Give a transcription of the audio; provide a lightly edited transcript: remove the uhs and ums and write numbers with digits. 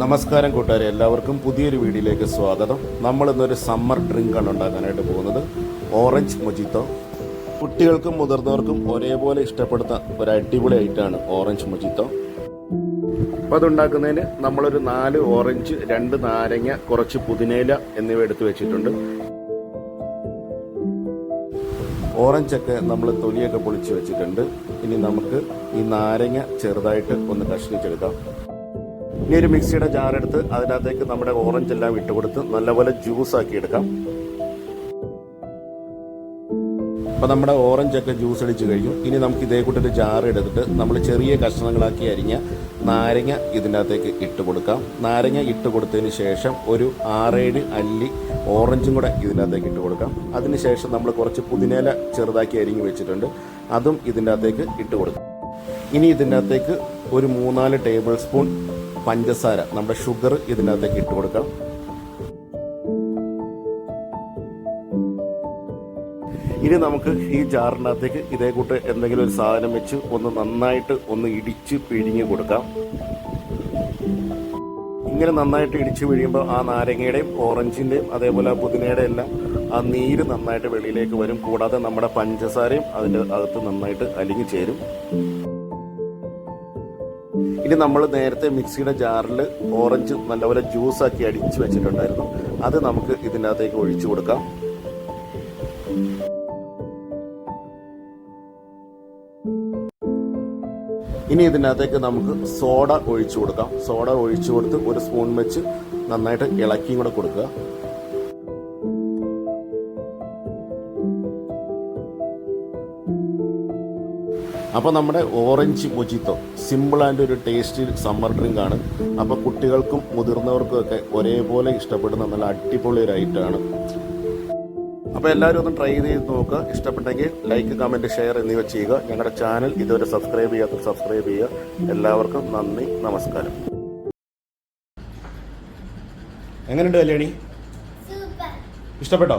നമസ്കാരം കൂട്ടുകാരെ, എല്ലാവർക്കും പുതിയൊരു വീഡിയോയിലേക്ക് സ്വാഗതം. നമ്മൾ ഇന്നൊരു സമ്മർ ഡ്രിങ്കാണ് ഉണ്ടാക്കാനായിട്ട് പോകുന്നത്, ഓറഞ്ച് മൊജിത്തോ. കുട്ടികൾക്കും മുതിർന്നവർക്കും ഒരേപോലെ ഇഷ്ടപ്പെടുന്ന ഒരു അടിപൊളി ഐറ്റമാണ് ഓറഞ്ച് മൊജിത്തോ. അപ്പോൾ അതുണ്ടാക്കുന്നതിന് നമ്മളൊരു 4 ഓറഞ്ച്, 2 നാരങ്ങ, കുറച്ച് പുതിനയില എന്നിവ എടുത്തു വെച്ചിട്ടുണ്ട്. ഓറഞ്ചൊക്കെ നമ്മൾ തൊലിയൊക്കെ പൊളിച്ച് വെച്ചിട്ടുണ്ട്. ഇനി നമുക്ക് ഈ നാരങ്ങ ചെറുതായിട്ട് ഒന്ന് കഷ്ണിച്ചെടുക്കാം. ഇനി ഒരു മിക്സിയുടെ ജാറെടുത്ത് അതിനകത്തേക്ക് നമ്മുടെ ഓറഞ്ച് എല്ലാം ഇട്ടുകൊടുത്ത് നല്ലപോലെ ജ്യൂസ് ആക്കി എടുക്കാം. അപ്പോൾ നമ്മുടെ ഓറഞ്ചൊക്കെ ജ്യൂസ് അടിച്ച് കഴിഞ്ഞു. ഇനി നമുക്ക് ഇതേ കൂട്ടൊരു ജാറ് എടുത്തിട്ട് നമ്മൾ ചെറിയ കഷ്ണങ്ങളാക്കി അരിഞ്ഞ നാരങ്ങ ഇതിനകത്തേക്ക് ഇട്ട് കൊടുക്കാം. നാരങ്ങ ഇട്ട് കൊടുത്തതിന് ശേഷം ഒരു 6-7 അല്ലി ഓറഞ്ചും കൂടെ ഇതിനകത്തേക്ക് ഇട്ട് കൊടുക്കാം. അതിനുശേഷം നമ്മൾ കുറച്ച് പുതിനയില ചെറുതാക്കി അരിഞ്ഞ് വെച്ചിട്ടുണ്ട്, അതും ഇതിൻ്റെ അകത്തേക്ക് ഇട്ട് കൊടുക്കാം. ഇനി ഇതിൻ്റെ അകത്തേക്ക് ഒരു 3-4 ടേബിൾ സ്പൂൺ പഞ്ചസാര, നമ്മുടെ ഷുഗർ ഇതിനകത്തേക്ക് ഇട്ട് കൊടുക്കാം. ഇനി നമുക്ക് ഈ ജാറിനകത്തേക്ക് ഇതേ കൂട്ട് എന്തെങ്കിലും ഒരു സാധനം വെച്ച് ഒന്ന് നന്നായിട്ട് ഒന്ന് ഇടിച്ച് പിഴിഞ്ഞ് കൊടുക്കാം. ഇങ്ങനെ നന്നായിട്ട് ഇടിച്ച് പിഴിയുമ്പോൾ ആ നാരങ്ങയുടെയും ഓറഞ്ചിൻ്റെയും അതേപോലെ ആ പുതിനയുടെ എല്ലാം ആ നീര് നന്നായിട്ട് വെളിയിലേക്ക് വരും. കൂടാതെ നമ്മുടെ പഞ്ചസാരയും അതിൻ്റെ അകത്ത് നന്നായിട്ട് അലിഞ്ഞു ചേരും. ഇനി നമ്മൾ നേരത്തെ മിക്സിയുടെ ജാറിൽ ഓറഞ്ച് നല്ലപോലെ ജ്യൂസാക്കി അടിച്ചു വെച്ചിട്ടുണ്ടായിരുന്നു, അത് നമുക്ക് ഇതിനകത്തേക്ക് ഒഴിച്ചു കൊടുക്കാം. ഇനി ഇതിനകത്തേക്ക് നമുക്ക് സോഡ ഒഴിച്ചു കൊടുക്കാം. സോഡ ഒഴിച്ചു കൊടുത്ത് ഒരു സ്പൂൺ വെച്ച് നന്നായിട്ട് ഇളക്കിയും കൂടെ കൊടുക്കുക. അപ്പോൾ നമ്മുടെ ഓറഞ്ച് മൊജിത്തോ സിമ്പിൾ ആൻഡ് ഒരു ടേസ്റ്റി സമ്മർ ഡ്രിങ്ക് ആണ്. അപ്പോൾ കുട്ടികൾക്കും മുതിർന്നവർക്കും ഒക്കെ ഒരേപോലെ ഇഷ്ടപ്പെടുന്ന നല്ല അടിപൊളി ഒരു ഐറ്റമാണ്. അപ്പോൾ എല്ലാവരും ഒന്ന് ട്രൈ ചെയ്ത് നോക്കുക. ഇഷ്ടപ്പെട്ടെങ്കിൽ ലൈക്ക്, കമൻറ്റ്, ഷെയർ എന്നിവ ചെയ്യുക. ഞങ്ങളുടെ ചാനൽ ഇതുവരെ സബ്സ്ക്രൈബ് ചെയ്യാത്ത സബ്സ്ക്രൈബ് ചെയ്യുക. എല്ലാവർക്കും നന്ദി, നമസ്കാരം. എങ്ങനെയുണ്ട് കല്യാണി? ഇഷ്ടപ്പെട്ടോ?